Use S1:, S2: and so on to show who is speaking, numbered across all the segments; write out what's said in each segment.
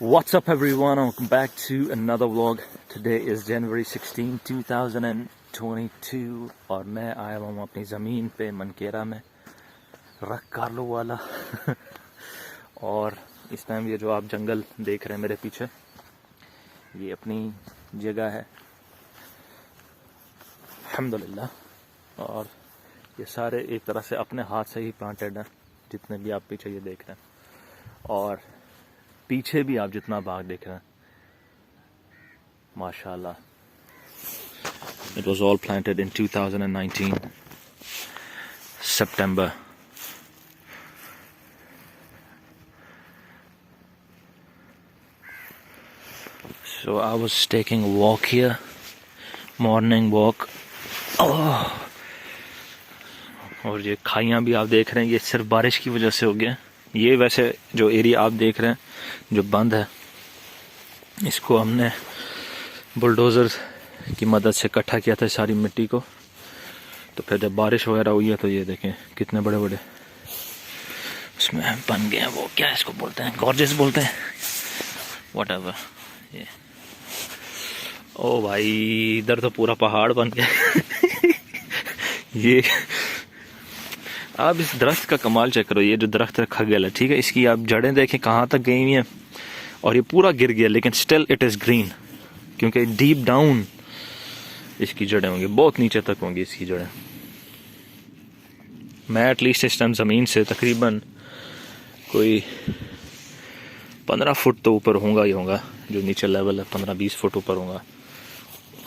S1: What's up everyone, welcome back to another vlog. Today is January 16, 2022 और मैं आया हूँ अपनी ज़मीन पे मनकेरा में रख कार्लो वाला और इस टाइम ये जो आप जंगल देख रहे हैं मेरे पीछे, ये अपनी जगह है अल्हम्दुलिल्लाह। और ये सारे एक तरह से अपने हाथ से ही प्लांटेड हैं, जितने भी आप पीछे ये देख रहे हैं। और पीछे भी आप जितना बाग देख रहे हैं, माशाल्लाह, it was all planted in 2019 September. So I was taking a walk here, morning walk. और ये खाइयाँ भी आप देख रहे हैं, ये सिर्फ बारिश की वजह से हो गया। ये वैसे जो एरिया आप देख रहे हैं जो बंद है, इसको हमने बुलडोज़र की मदद से इकट्ठा किया था सारी मिट्टी को। तो फिर जब बारिश वगैरह हुई है तो ये देखें कितने बड़े बड़े उसमें बन गए हैं। वो क्या इसको बोलते हैं, गॉर्जेस बोलते हैं, व्हाटएवर। ये ओ भाई, इधर तो पूरा पहाड़ बन गया ये आप इस दरख्त का कमाल चेक करो। ये जो दरख्त रखा गया है, ठीक है, इसकी आप जड़ें देखें कहाँ तक गई हुई हैं और ये पूरा गिर गया, लेकिन स्टिल इट इज़ ग्रीन, क्योंकि डीप डाउन इसकी जड़ें होंगी, बहुत नीचे तक होंगी इसकी जड़ें। मैं एटलीस्ट इस टाइम ज़मीन से तकरीबन कोई 15 फुट तो ऊपर होगा ही होगा, जो नीचे लेवल है 15-20 फुट ऊपर होगा।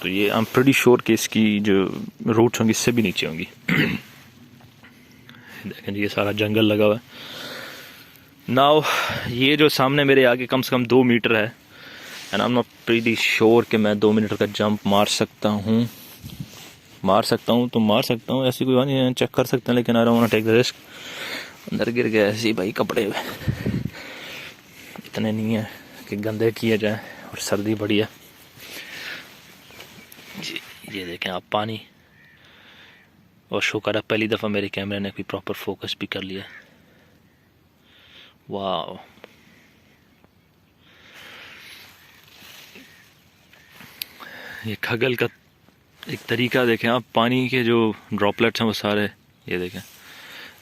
S1: तो ये आई एम प्रीटी श्योर कि इसकी जो रूट्स होंगी इससे भी नीचे होंगी देखें ये सारा जंगल लगा हुआ है। नाउ ये जो सामने मेरे आगे कम से कम 2 मीटर है, and I am not pretty sure कि मैं 2 मीटर का जंप मार सकता हूँ तो मार सकता हूँ, ऐसी कोई बात नहीं, चेक कर सकते हैं, लेकिन I don't want to take the risk. अंदर गिर गया ऐसे ही भाई, कपड़े इतने नहीं है कि गंदे किए जाए, और सर्दी बड़ी है जी। ये देखें आप पानी, और शुक्र है पहली दफ़ा मेरे कैमरे ने भी प्रॉपर फोकस भी कर लिया। वाह, ये खगल का एक तरीका देखें आप, पानी के जो ड्रॉपलेट्स हैं वो सारे ये देखें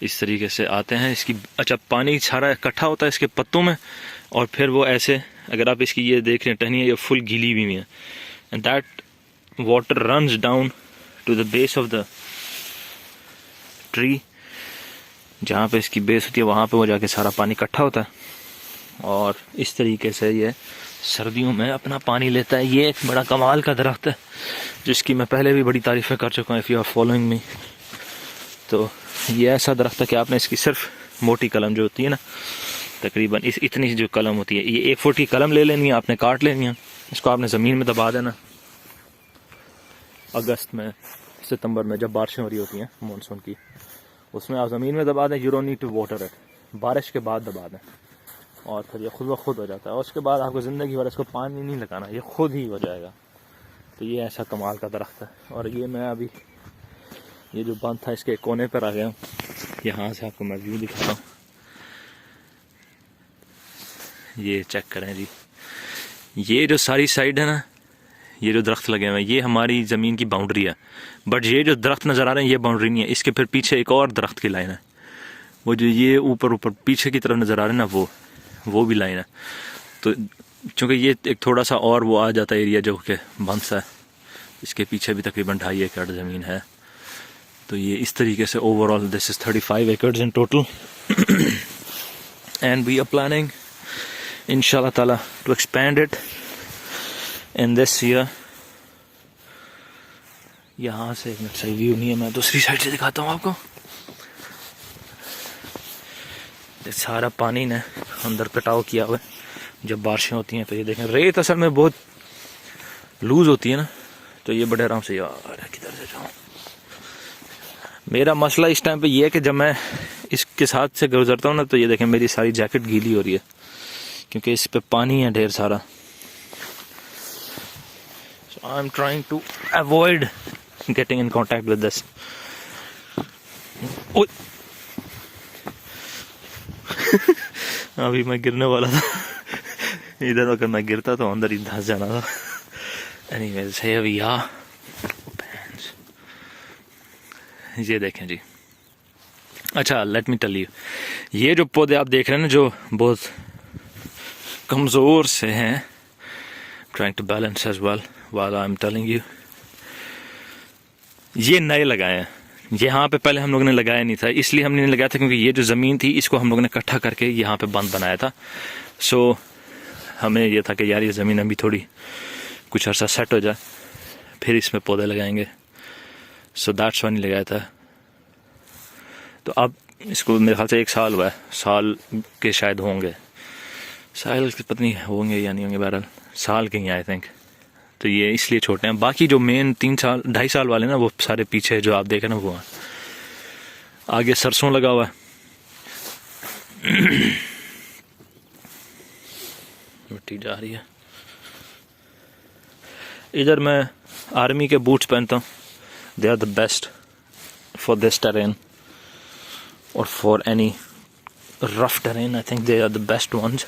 S1: इस तरीके से आते हैं इसकी। अच्छा, पानी सारा इकट्ठा होता है इसके पत्तों में, और फिर वो ऐसे, अगर आप इसकी ये देख रहे हैं टहनियाँ, ये फुल गीली भी है, and that water runs down to the base of the tree, जहाँ पे इसकी बेस होती है वहाँ पे वो जाके सारा पानी इकट्ठा होता है, और इस तरीके से ये सर्दियों में अपना पानी लेता है। ये एक बड़ा कमाल का दरख्त है जिसकी मैं पहले भी बड़ी तारीफ़ें कर चुका हूँ, if you are following me. तो ये ऐसा दरख्त है कि आपने इसकी सिर्फ मोटी कलम जो होती है ना, तकरीबन इतनी जो कलम होती है, ये 1 फुट की कलम ले लेनी है आपने, काट लेनी है, इसको आपने ज़मीन में दबा देना। अगस्त में, सितंबर में जब बारिशें हो रही होती हैं मानसून की, उसमें आप ज़मीन में दबा दें। You don't need to water it, बारिश के बाद दबा दें, और फिर ये खुद ब खुद हो जाता है। और उसके बाद आपको ज़िंदगी भर इसको पानी नहीं लगाना, ये खुद ही हो जाएगा। तो ये ऐसा कमाल का दरख्त है। और ये मैं अभी ये जो बंद था इसके कोने पर आ गया हूँ, यहाँ से आपको मैं व्यू दिखाता हूँ। ये चेक करें जी, ये जो सारी साइड है ना, ये जो दरख्त लगे हुए हैं, ये हमारी ज़मीन की बाउंड्री है। बट ये जो दरख्त नज़र आ रहे हैं ये बाउंड्री नहीं है, इसके फिर पीछे एक और दरख्त की लाइन है, वो जो ये ऊपर पीछे की तरफ नज़र आ रहे हैं ना, वो भी लाइन है। तो चूँकि ये एक थोड़ा सा और वो आ जाता है एरिया जो कि बंद सा है, इसके पीछे भी तकरीबन 2.5 एकड़ ज़मीन है। तो ये इस तरीके से ओवरऑल दिस इज़ 35 एकड़ in total, and we are planning इंशाल्लाह ताला to expand it in this year. यहाँ से एक मिनट सही व्यू नहीं है, मैं दूसरी साइड से दिखाता हूँ आपको। सारा पानी ने अंदर कटाव किया हुआ है जब बारिशें होती हैं। तो ये देखें, रेत असल में बहुत लूज होती है ना, तो ये बड़े आराम से, यार किधर से जाऊँ। मेरा मसला इस टाइम पे ये है कि जब मैं इसके साथ से गुजरता हूँ ना, तो ये देखें मेरी सारी जैकेट गीली हो रही है, क्योंकि इस पे पानी है ढेर सारा। So I am trying to avoid getting in contact with this. अभी मैं गिरने वाला था इधर अगर मैं गिरता तो अंदर ही धंस जाना था। एनीवेज है अभी ये देखें जी। अच्छा, लेट मी टेल यू, ये जो पौधे आप देख रहे हैं ना जो बहुत कमज़ोर से हैं, trying to balance as well while I am telling you, ये नए लगाए हैं। यहाँ पे पहले हम लोगों ने लगाया नहीं था, इसलिए हमने नहीं लगाया था क्योंकि ये जो ज़मीन थी इसको हम लोगों ने इकट्ठा करके यहाँ पे बंद बनाया था। सो हमें ये था कि यार ये ज़मीन अभी थोड़ी कुछ अर्सा सेट हो जाए फिर इसमें पौधे लगाएंगे। सो दैट्स व्हाई नहीं लगाया था। तो अब इसको मेरे ख्याल से 1 साल हुआ है, साल के शायद होंगे, साल के पता नहीं होंगे या नहीं होंगे, बहरहाल साल के ही आई थिंक। तो ये इसलिए छोटे हैं। बाकी जो मेन 3 साल 2.5 साल वाले ना वो सारे पीछे जो आप देखें ना वो हैं। आगे सरसों लगा हुआ है। मिट्टी जा रही है। इधर मैं आर्मी के बूट्स पहनता हूँ, they are the best for this terrain और for any rough terrain, I think they are the best ones.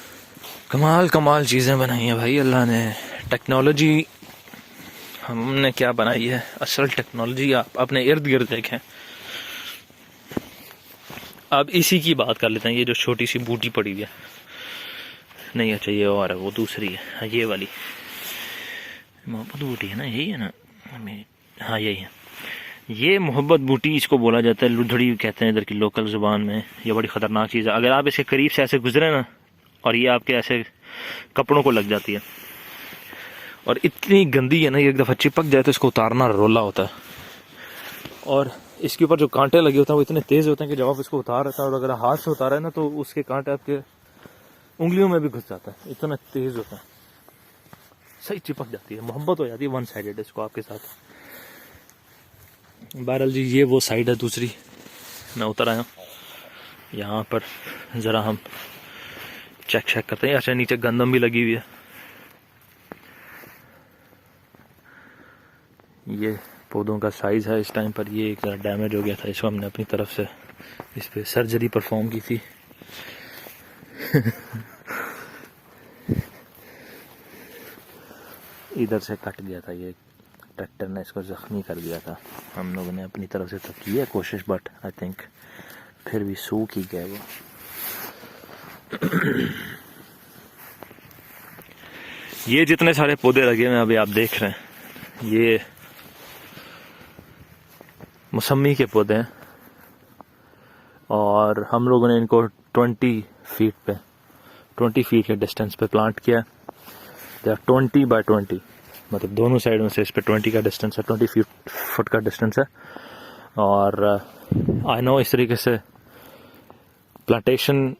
S1: कमाल चीज़ें बनाई हैं भाई अल्लाह ने। टेक्नोलॉजी हमने क्या बनाई है, असल टेक्नोलॉजी आप अपने इर्द गिर्द देखें। अब इसी की बात कर लेते हैं। ये जो छोटी सी बूटी पड़ी हुई है, नहीं अच्छा ये और है, वो दूसरी है, ये वाली मोहब्बत बूटी है ना, यही है ना, हाँ यही है। ये मोहब्बत बूटी इसको बोला जाता है, लुधड़ी कहते हैं इधर की लोकल ज़ुबान में। ये बड़ी ख़तरनाक चीज़ है। अगर आप इसके करीब से ऐसे गुजरे ना और ये आपके ऐसे कपड़ों को लग जाती है और इतनी गंदी है ना, ये एक दफ़ा चिपक जाए तो इसको उतारना रोला होता है। और इसके ऊपर जो कांटे लगे होते हैं वो इतने तेज़ होते हैं कि जब आप इसको उतार रहे हैं और अगर हाथ से उतारा है ना तो उसके कांटे आपके उंगलियों में भी घुस जाता है, इतना तेज़ होता है, सही चिपक जाती है, मोहब्बत हो जाती है वन साइडेड इसको आपके साथ। बहरहाल जी ये वो साइड है दूसरी। मैं उतर आया यहाँ पर, ज़रा हम चेक करते हैं। अच्छा नीचे गंदम भी लगी हुई है। ये पौधों का साइज़ है इस टाइम पर। ये एक ज़रा डैमेज हो गया था, इसको हमने अपनी तरफ से इस पर सर्जरी परफॉर्म की थी। इधर से कट गया था, ये ट्रैक्टर ने इसको ज़ख्मी कर दिया था। हम लोगों ने अपनी तरफ से तो की है कोशिश, बट आई थिंक फिर भी सूख ही गया वो। ये जितने सारे पौधे लगे हुए हैं अभी आप देख रहे हैं, ये मौसमी के पौधे हैं और हम लोगों ने इनको 20 फीट के डिस्टेंस पे प्लांट किया। दे आर 20 बाय 20, मतलब दोनों साइड में से इस पे 20 का डिस्टेंस है, 20 फुट का डिस्टेंस है। और आई नो इस तरीके से प्लांटेशन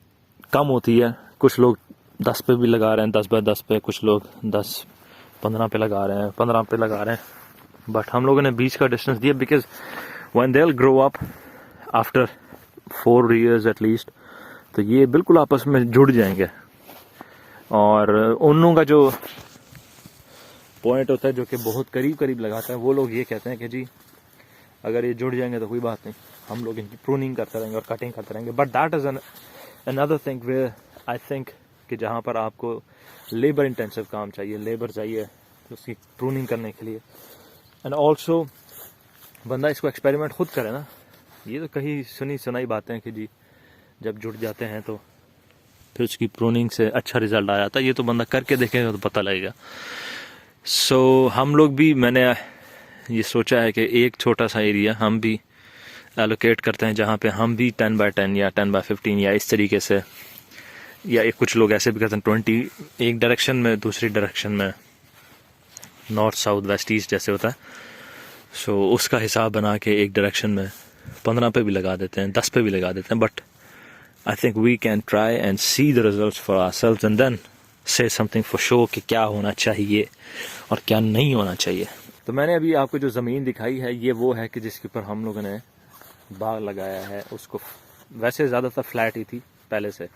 S1: कम होती है, कुछ लोग 10 पे भी लगा रहे हैं, 10 बाय 10 पे, कुछ लोग 10-15 पे लगा रहे हैं, 15 पे लगा रहे हैं, बट हम लोगों ने 20 का डिस्टेंस दिया because when they will grow up after 4 years at least, तो ये बिल्कुल आपस में जुड़ जाएंगे। और उन का जो पॉइंट होता है जो कि बहुत करीब लगाता है, वो लोग ये कहते हैं कि जी अगर ये जुड़ जाएंगे तो कोई बात नहीं, हम लोग इनकी प्रूनिंग करते रहेंगे और कटिंग करते रहेंगे। But that is another thing where I think कि जहाँ पर आपको लेबर इंटेंसिव काम चाहिए, लेबर चाहिए उसकी प्रूनिंग करने के लिए, एंड ऑल्सो बंदा इसको एक्सपेरिमेंट खुद करे ना। ये तो कहीं सुनाई बातें कि जी जब जुड़ जाते हैं तो फिर उसकी प्रूनिंग से अच्छा रिजल्ट आ जाता है। ये तो बंदा करके देखेगा तो पता लगेगा। सो हम लोग भी, मैंने ये सोचा है कि एक छोटा सा एरिया हम भी एलोकेट करते हैं जहाँ पे हम भी 10 बाय 10 या 10 बाय 15 या इस तरीके से, या एक कुछ लोग ऐसे भी करते हैं 20 एक डायरेक्शन में, दूसरी डायरेक्शन में, नॉर्थ साउथ वेस्ट ईस्ट जैसे होता है। सो उसका हिसाब बना के एक डायरेक्शन में 15 पे भी लगा देते हैं, 10 पे भी लगा देते हैं। But I think we can try and see the results for ourselves and then say something for show कि क्या होना चाहिए और क्या नहीं होना चाहिए। तो मैंने अभी आपको जो ज़मीन दिखाई है ये वो है कि जिसके ऊपर हम लोगों ने बाग लगाया है। उसको वैसे ज़्यादातर फ्लैट ही थी पहले से,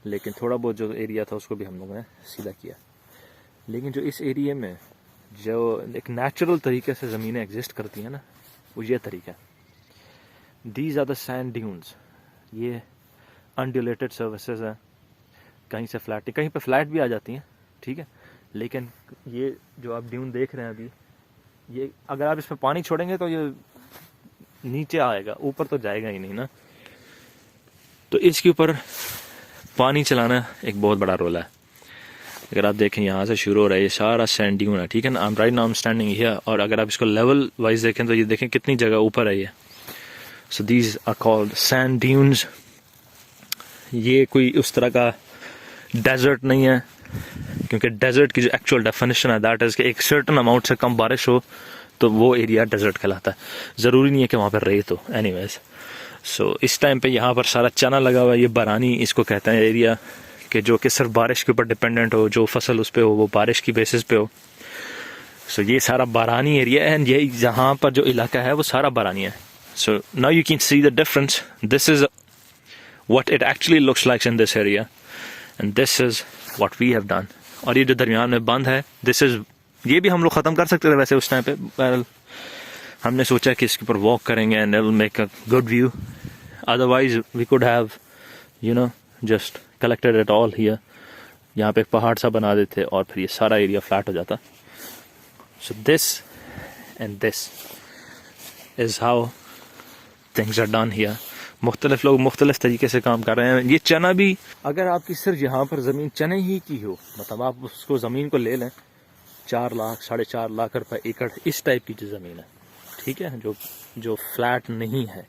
S1: लेकिन थोड़ा बहुत जो एरिया था उसको भी हम लोगों ने सीधा किया। लेकिन जो इस एरिया में जो एक नेचुरल तरीके से ज़मीनें एग्जिस्ट करती हैं ना, वो ये तरीका है। These are the sand dunes. ये अनड्यूलेटेड सर्विसेज हैं, कहीं से फ्लैट, कहीं पे फ्लैट भी आ जाती हैं, ठीक है। लेकिन ये जो आप ड्यून देख रहे हैं अभी, ये अगर आप इसमें पानी छोड़ेंगे तो ये नीचे आएगा, ऊपर तो जाएगा ही नहीं ना। तो इसके ऊपर पानी चलाना एक बहुत बड़ा रोल है। अगर आप देखें यहाँ से शुरू हो रहा है, ये सारा सैंड ड्यून है, ठीक है ना। I am right now I am standing here, और अगर आप इसको लेवल वाइज देखें तो ये देखें कितनी जगह ऊपर है ये। So these are called sand dunes. ये कोई उस तरह का डेजर्ट नहीं है, क्योंकि डेजर्ट की जो एक्चुअल डेफिनेशन है दैट इज कि एक सर्टन अमाउंट से कम बारिश हो तो वो एरिया डेजर्ट कहलाता है। ज़रूरी नहीं है कि वहाँ पर रेत हो। एनीवेज, सो इस टाइम पे यहाँ पर सारा चना लगा हुआ है। ये बारानी इसको कहते हैं एरिया, कि जो कि सिर्फ बारिश के ऊपर डिपेंडेंट हो, जो फसल उस पर हो वो बारिश की बेसिस पे हो। सो ये सारा बारानी एरिया है, ये जहाँ पर जो इलाका है वो सारा बारानी है। So now you can see the difference. This is what it actually looks like in this area and this is what we have done. और ये जो दरमियान में बंद है, दिस इज, ये भी हम लोग ख़त्म कर सकते थे वैसे उस टाइम पे। हमने सोचा कि इसके ऊपर वॉक करेंगे and it will make a good view. Otherwise we could have just collected it all here. यहाँ पे एक पहाड़ सा बना देते और फिर ये सारा एरिया फ्लैट हो जाता। So this and this is how things are done here. मुख्तलिफ लोग मुख्तलिफ तरीके से काम कर रहे हैं। ये चना भी, अगर आपकी सिर्फ यहाँ पर ज़मीन चने ही की हो, मतलब आप उसको ज़मीन को ले लें 4 लाख 4.5 लाख रुपए एकड़, इस टाइप की जो ज़मीन है, ठीक है, जो फ्लैट नहीं है,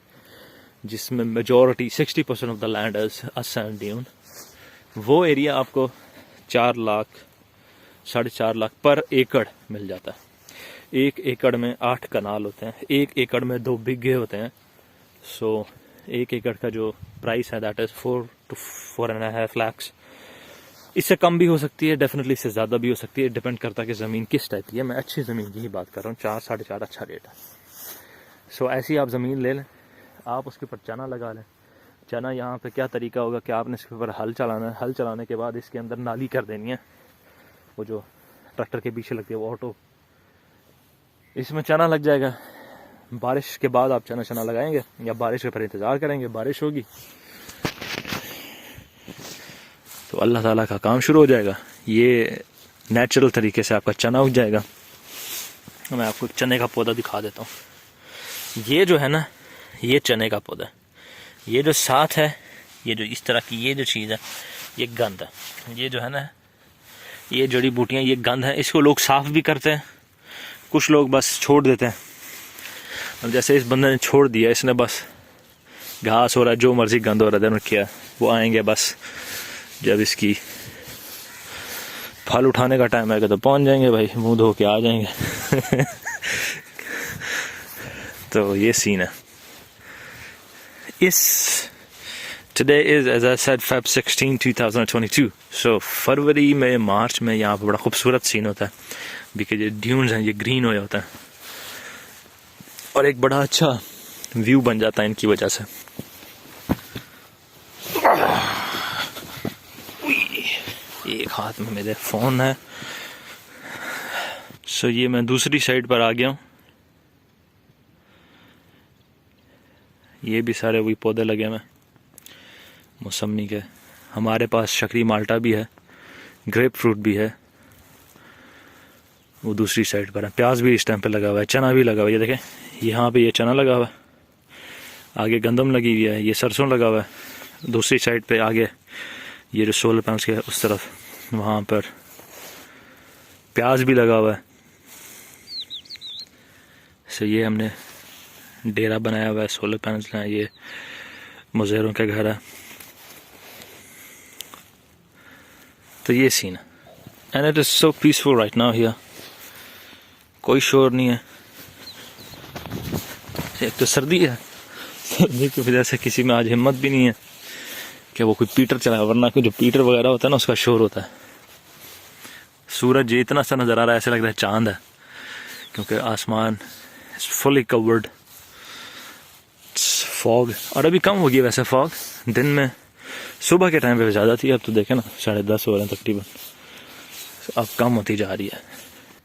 S1: जिसमें majority 60% of the land is a sand dune, वो एरिया आपको 4 लाख 4.5 लाख पर एकड़ मिल जाता है। 1 एकड़ में 8 कनाल होते हैं, 1 एकड़ में 2 बिघे होते हैं। सो 1 एकड़ का जो प्राइस है दैट इज 4 to 4.5 लाख। इससे कम भी हो सकती है, डेफिनेटली इससे ज़्यादा भी हो सकती है, डिपेंड करता है कि ज़मीन किस टाइप की है। मैं अच्छी ज़मीन की ही बात कर रहा हूँ। 4 4.5 अच्छा रेट है। सो ऐसी आप ज़मीन ले लें, आप उसके ऊपर चना लगा लें। चना यहाँ पे क्या तरीका होगा कि आपने इसके ऊपर हल चलाना है। हल चलाने के बाद इसके अंदर नाली कर देनी है, वो जो ट्रैक्टर के पीछे लगती है वो ऑटो, इसमें चना लग जाएगा। बारिश के बाद आप चना लगाएंगे या बारिश के ऊपर इंतज़ार करेंगे, बारिश होगी तो अल्लाह ताला का काम शुरू हो जाएगा। ये नेचुरल तरीके से आपका चना उग जाएगा। मैं आपको चने का पौधा दिखा देता हूँ। ये जो है ना, ये चने का पौधा है। ये जो साथ है, ये जो इस तरह की ये जो चीज़ है, ये गंद है। ये जो है ना, ये जड़ी बूटियाँ, ये गंद है। इसको लोग साफ़ भी करते हैं, कुछ लोग बस छोड़ देते हैं। अब जैसे इस बंदे ने छोड़ दिया, इसने बस घास हो रहा है, जो मर्जी गंद हो रहा है, क्या वो आएंगे बस जब इसकी फल उठाने का टाइम आएगा तो पहुंच जाएंगे भाई, मुंह धो के आ जाएंगे। तो ये सीन है। इस today is as I said Feb 16, 2022। So फरवरी में मार्च में यहाँ पर बड़ा खूबसूरत सीन होता है, बिकॉज ये ड्यून्स हैं, ये ग्रीन हो जाता है और एक बड़ा अच्छा व्यू बन जाता है इनकी वजह से। एक हाथ में मेरे फ़ोन है। सो ये मैं दूसरी साइड पर आ गया हूँ। ये भी सारे वही पौधे लगे हुए मौसमी के। हमारे पास शकरी माल्टा भी है, ग्रेप फ्रूट भी है, वो दूसरी साइड पर है। प्याज भी इस टाइम पे लगा हुआ है, चना भी लगा हुआ है। ये देखें, यहाँ पे ये चना लगा हुआ है, आगे गंदम लगी हुई है, ये सरसों लगा हुआ है। दूसरी साइड पे आगे ये जो सोलर पैनल्स के उस तरफ, वहाँ पर प्याज भी लगा हुआ है। सो ये हमने डेरा बनाया हुआ है, सोलर पैनल्स हैं, ये मुज़ेरों का घर है। तो ये सीन है and it is so peaceful right now here. कोई शोर नहीं है। एक तो सर्दी है, सर्दी की वजह से किसी में आज हिम्मत भी नहीं है कि वो कोई पीटर चलाए, वरना कोई जो पीटर वगैरह होता है ना उसका शोर होता है। सूरज ये इतना सा नज़र आ रहा है, ऐसे लग रहा है चांद है, क्योंकि आसमान इज फुली कवर्ड फॉग। और अभी कम हो गई वैसे फॉग, दिन में सुबह के टाइम पे ज़्यादा थी, अब तो देखें ना 10:30 हो रहे हैं तकरीबन, अब कम होती जा रही है।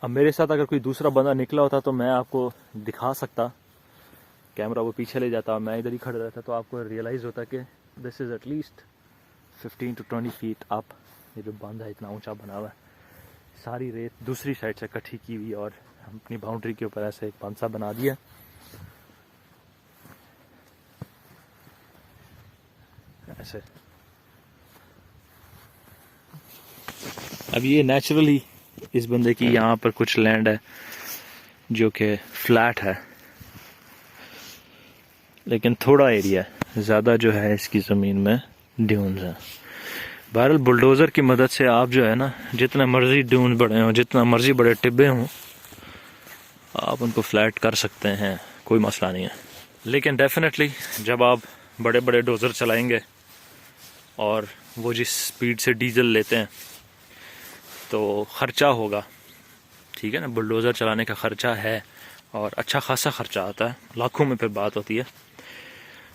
S1: अब मेरे साथ अगर कोई दूसरा बंदा निकला होता तो मैं आपको दिखा सकता, कैमरा वो पीछे ले जाता, मैं इधर ही खड़ा रहता, तो आपको रियलाइज़ होता कि this is at least 15 to 20 feet up. ये जो बंद है इतना ऊंचा बना हुआ है, सारी रेत दूसरी साइड से इकट्ठी की हुई और हम अपनी बाउंड्री के ऊपर ऐसे एक पांसा बना दिया। ऐसे अब ये नेचुरली इस बंदे की यहाँ पर कुछ लैंड है जो कि फ्लैट है, लेकिन थोड़ा एरिया है, ज़्यादा जो है इसकी ज़मीन में ड्यून्स हैं। बहरहाल बुलडोज़र की मदद से आप जो है ना, जितना मर्ज़ी ड्यून बड़े हों, जितना मर्ज़ी बड़े टिब्बे हों, आप उनको फ्लैट कर सकते हैं, कोई मसला नहीं है। लेकिन डेफिनेटली जब आप बड़े बड़े डोज़र चलाएंगे और वो जिस स्पीड से डीजल लेते हैं तो ख़र्चा होगा, ठीक है ना। बुलडोज़र चलाने का ख़र्चा है और अच्छा खासा ख़र्चा आता है, लाखों में फिर बात होती है।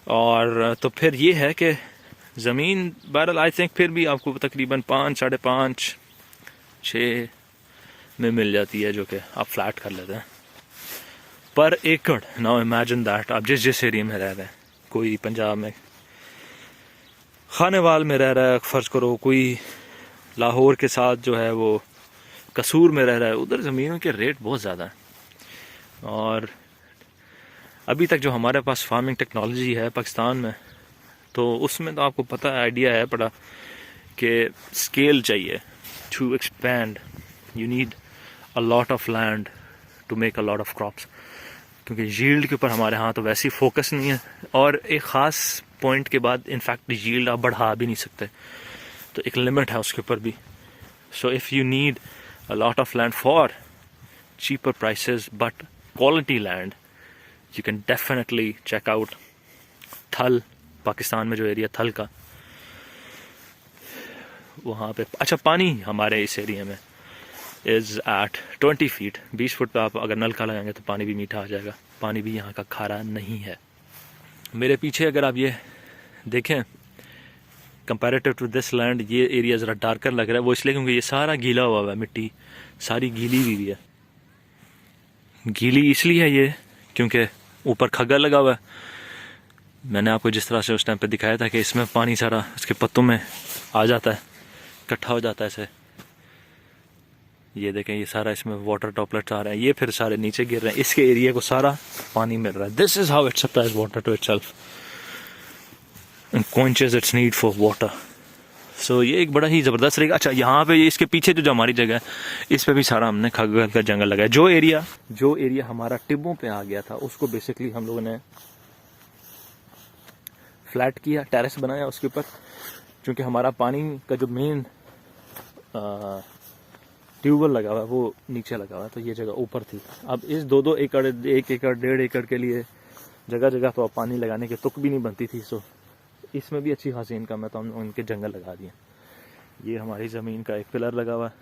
S1: और तो फिर ये है कि ज़मीन बहरहाल आई थिंक फिर भी आपको तकरीबन 5, 5.5, 6 में मिल जाती है, जो कि आप फ्लैट कर लेते हैं पर एकड़। नाउ इमेजिन दैट आप जिस एरिया में रह रहे हैं, कोई पंजाब में खानेवाल में रह रहा है, फ़र्ज़ करो कोई लाहौर के साथ जो है वो कसूर में रह रहा है, उधर ज़मीनों के रेट बहुत ज़्यादा हैं। और अभी तक जो हमारे पास फार्मिंग टेक्नोलॉजी है पाकिस्तान में, तो उसमें तो आपको पता है, आइडिया है बड़ा कि स्केल चाहिए to expand, you need a lot of land to make a lot of crops, क्योंकि यील्ड के ऊपर हमारे यहाँ तो वैसे ही फोकस नहीं है और एक ख़ास पॉइंट के बाद इनफैक्ट यील्ड आप बढ़ा भी नहीं सकते, तो एक लिमिट है उसके ऊपर भी। So if you need a lot of land for cheaper prices but quality land, you can definitely check out थल, पाकिस्तान में जो एरिया थल का, वहाँ पे अच्छा पानी हमारे इस एरिया में इज़ एट 20 फीट, 20 फुट पे आप अगर नलका लगाएंगे तो पानी भी मीठा आ जाएगा। पानी भी यहाँ का खारा नहीं है। मेरे पीछे अगर आप ये देखें कंपैरेटिव टू दिस लैंड, ये एरिया ज़रा डार्कर लग रहा है, वो इसलिए क्योंकि ये सारा गीला हुआ है, मिट्टी सारी गीली हुई है। गीली इसलिए है ये क्योंकि ऊपर खग्गा लगा हुआ है। मैंने आपको जिस तरह से उस टाइम पे दिखाया था कि इसमें पानी सारा इसके पत्तों में आ जाता है, इकट्ठा हो जाता है ऐसे। ये देखें, ये सारा इसमें वाटर ड्रॉपलेट्स आ रहे हैं, ये फिर सारे नीचे गिर रहे हैं, इसके एरिया को सारा पानी मिल रहा है। This is how it supplies water to itself and quenches its need for water. So ये एक बड़ा ही ज़बरदस्त रहेगा। अच्छा, यहाँ पे इसके पीछे जो हमारी जगह है, इस पे भी सारा हमने खग्गा का जंगल लगाया। जो एरिया हमारा टिब्बों पे आ गया था, उसको बेसिकली हम लोगों ने फ्लैट किया, टेरेस बनाया उसके ऊपर, क्योंकि हमारा पानी का जो मेन ट्यूबवेल लगा हुआ है वो नीचे लगा हुआ है, तो ये जगह ऊपर थी। अब इस 2-2 एकड़, 1 एकड़, 1.5 एकड़ के लिए जगह जगह तो अब पानी लगाने के तुक भी नहीं बनती थी। सो इसमें भी अच्छी खासी इनकम है, तो हमने उनके जंगल लगा दिए। ये हमारी ज़मीन का एक पिलर लगा हुआ है।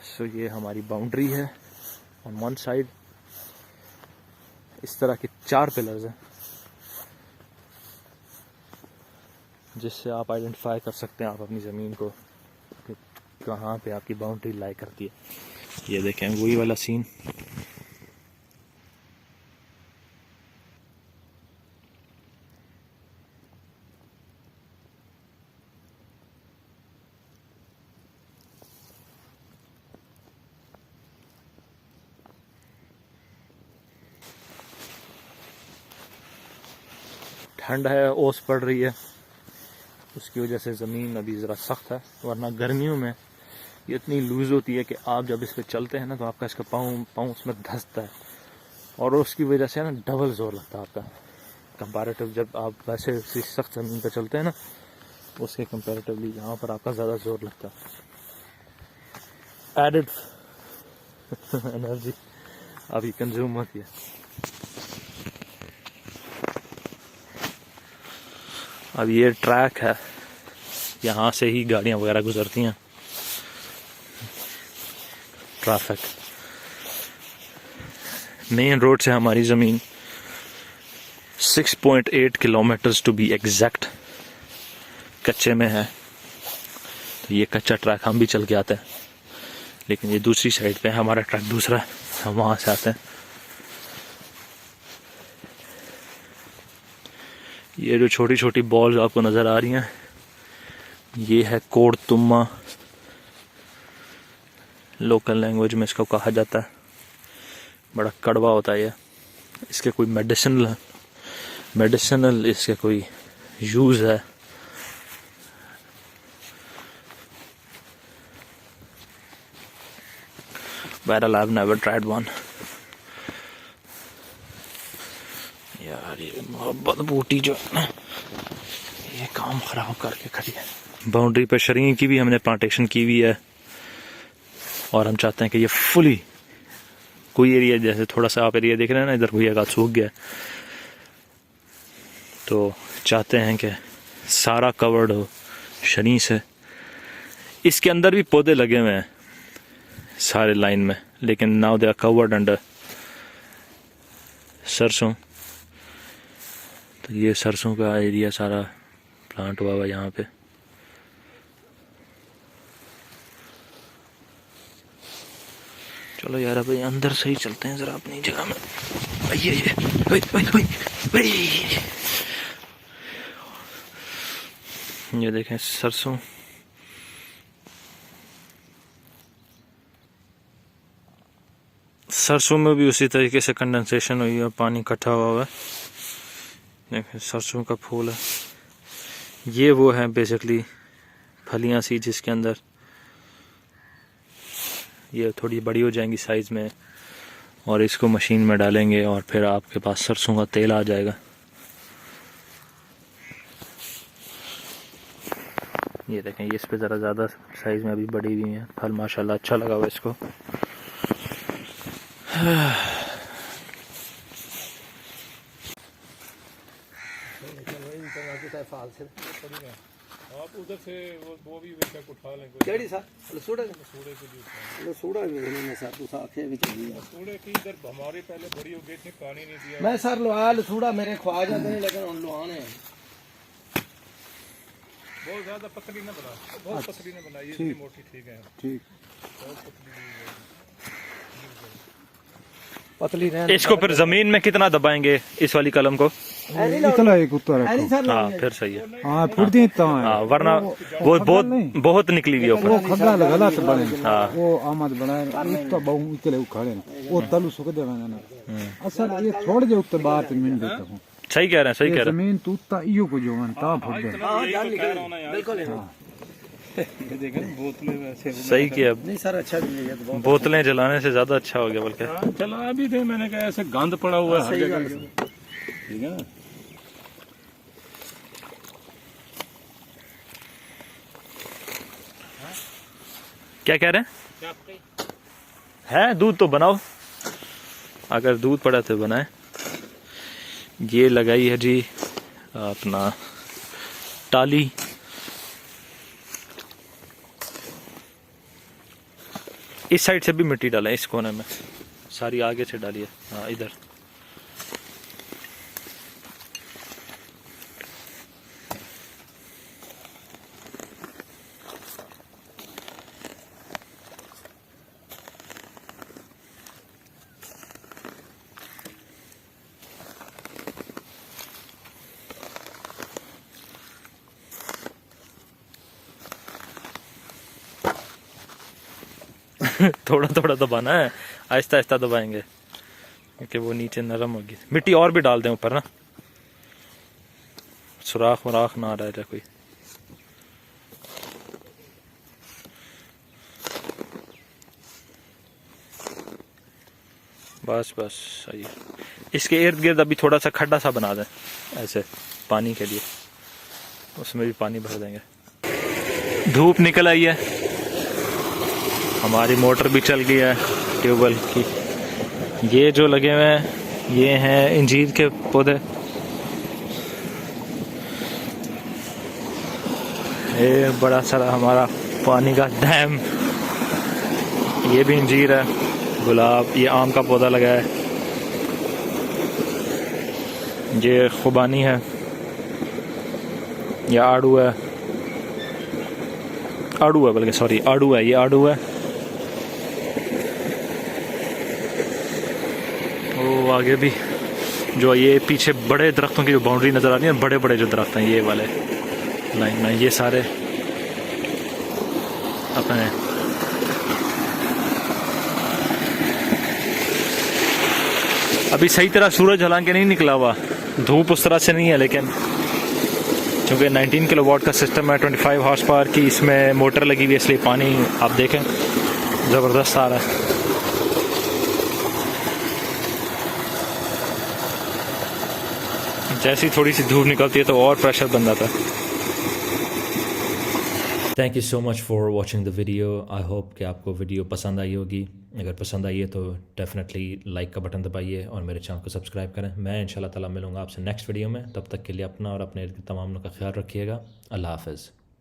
S1: सो ये हमारी बाउंड्री है ऑन वन साइड। इस तरह के 4 पिलर्स हैं जिससे आप आइडेंटिफाई कर सकते हैं आप अपनी ज़मीन को कि कहाँ पे आपकी बाउंड्री लाई करती है। ये देखें वही वाला सीन। ठंड है, ओस पड़ रही है, उसकी वजह से ज़मीन अभी ज़रा सख्त है, वरना गर्मियों में ये इतनी लूज़ होती है कि आप जब इस पर चलते हैं ना तो आपका इसका पाँव उसमें धंसता है और उसकी वजह से ना डबल जोर लगता है आपका कंपैरेटिव। जब आप वैसे सख्त ज़मीन पर चलते हैं ना, उसके कंपैरेटिवली यहाँ पर आपका ज़्यादा जोर लगता है। एडिड एनर्जी अभी कंज्यूम होती है। अब ये ट्रैक है, यहाँ से ही गाड़ियाँ वगैरह गुजरती हैं, ट्रैफिक। मेन रोड से हमारी ज़मीन 6.8 किलोमीटर्स टू बी एग्जैक्ट कच्चे में है। तो ये कच्चा ट्रैक हम भी चल के आते हैं, लेकिन ये दूसरी साइड पे है, हमारा ट्रैक दूसरा है, हम वहाँ से आते हैं। ये जो छोटी छोटी बॉल्स आपको नज़र आ रही हैं, ये है कोड़तुम्मा लोकल लैंग्वेज में इसको कहा जाता है। बड़ा कड़वा होता है ये। इसके कोई मेडिसिनल इसके कोई यूज़ है। बहरहाल I've never tried one। यार ये मोहब्बत बूटी जो है ना, ये काम खराब करके खड़ी है। बाउंड्री पे शरीर की भी हमने प्लांटेशन की हुई है और हम चाहते हैं कि ये फुली, कोई एरिया जैसे थोड़ा सा आप एरिया देख रहे हैं ना, इधर कोई जगह सूख गया, तो चाहते हैं कि सारा कवर्ड हो शनी से। इसके अंदर भी पौधे लगे हुए हैं सारे लाइन में, लेकिन now they are covered under सरसों। तो ये सरसों का एरिया सारा प्लांट हुआ हुआ यहाँ पे। चलो यार अब अंदर से ही चलते हैं जरा अपनी जगह में। ये देखें सरसों, सरसों में भी उसी तरीके से कंडेंसेशन हुई है, पानी इकट्ठा हुआ है। देखें सरसों का फूल है, ये वो है बेसिकली फलियां सी जिसके अंदर ये थोड़ी बड़ी हो जाएंगी साइज में, और इसको मशीन में डालेंगे और फिर आपके पास सरसों का तेल आ जाएगा। ये देखें ये इस पे ज़रा ज़्यादा साइज में अभी बड़ी हुई है, फल माशाल्लाह अच्छा लगा हुआ इसको।
S2: आप उधर से वो भी बेशक उठा लेंगे। केड़ी सा लसूड़ा के लसूड़ा भी उन्होंने सर तो आखे भी चली है। लसूड़े की इधर हमारे पहले बड़ी हो गई थी, पानी नहीं दिया। मैं सर लोहा लसूड़ा मेरे ख्वाज जाते नहीं, लेकिन उन लोहाने बहुत ज्यादा पतली ना बना, बहुत पतली ना बनाई, इतनी मोटी ठीक है। ठीक बहुत पतली रहने।
S1: इसको फिर जमीन में कितना दबाएंगे इस वाली कलम को?
S3: इतना एक उत्तर रखो।
S1: हाँ फिर सही है।
S3: हाँ फुर्ती तो है।
S1: हाँ वरना वो बहुत निकली हुई ऊपर।
S3: वो खगड़ा गलत बने। हाँ वो आमद बनाए उत्तर बहु इतने उखाड़े वो तलु सुख दे मैंने असल ये छोड़ दे उत्तर बात मिल देता हूँ।
S1: सही कह रहे हैं, सही कह रहे हैं।
S3: जमीन तूता इयो को जो मन ता फुट दे।
S2: बिल्कुल ये देखें बोतलें वैसे
S1: सही किया।
S2: नहीं सर अच्छा भी है, तो
S1: बोतलें जलाने से ज्यादा अच्छा हो गया बल्कि।
S2: चला भी थे, मैंने कहा ऐसे गंद पड़ा हुआ है हर जगह। ठीक है ना।
S1: क्या कह रहे हैं? है दूध तो बनाओ, अगर दूध पड़ा तो बनाए। ये लगाई है जी अपना टाली। इस साइड से भी मिट्टी डाला है, इस कोने में सारी आगे से डाली है। हाँ इधर थोड़ा थोड़ा दबाना है, आहिस्ता आहिस्ता दबाएंगे क्योंकि वो नीचे नरम होगी। मिट्टी और भी डाल दें ऊपर ना, सुराख वराख ना रह जाए कोई। बस बस सही है। इसके इर्द गिर्द अभी थोड़ा सा खड्डा सा बना दें ऐसे पानी के लिए, उसमें भी पानी भर देंगे। धूप निकल आई है, हमारी मोटर भी चल गई है ट्यूबवेल की। ये जो लगे हुए हैं ये हैं इंजीर के पौधे। ये बड़ा सारा हमारा पानी का डैम, ये भी इंजीर है। गुलाब, ये आम का पौधा लगा है। ये खुबानी है, ये आड़ू है, आड़ू है बल्कि सॉरी आड़ू है, ये आड़ू है। वो आगे भी जो ये पीछे बड़े दरख्तों की जो बाउंड्री नज़र आ रही है, बड़े बड़े जो दरख्त हैं ये वाले लाइन में, ये सारे अपने अभी सही तरह सूरज हालांकि नहीं निकला हुआ, धूप उस तरह से नहीं है, लेकिन चूँकि 19 किलोवाट का सिस्टम है, 25 हॉर्स पावर की इसमें मोटर लगी हुई है, इसलिए पानी आप देखें ज़बरदस्त आ रहा है। जैसी थोड़ी सी धूप निकलती है तो और प्रेशर बन जाता है। Thank you so much for watching the video. I hope कि आपको वीडियो पसंद आई होगी। अगर पसंद आई है तो डेफिनेटली लाइक का बटन दबाइए और मेरे चैनल को सब्सक्राइब करें। मैं इंशाल्लाह ताला मिलूँगा आपसे नेक्स्ट वीडियो में। तब तक के लिए अपना और अपने तमाम लोगों का ख्याल रखिएगा। अल्लाह हाफ़िज़।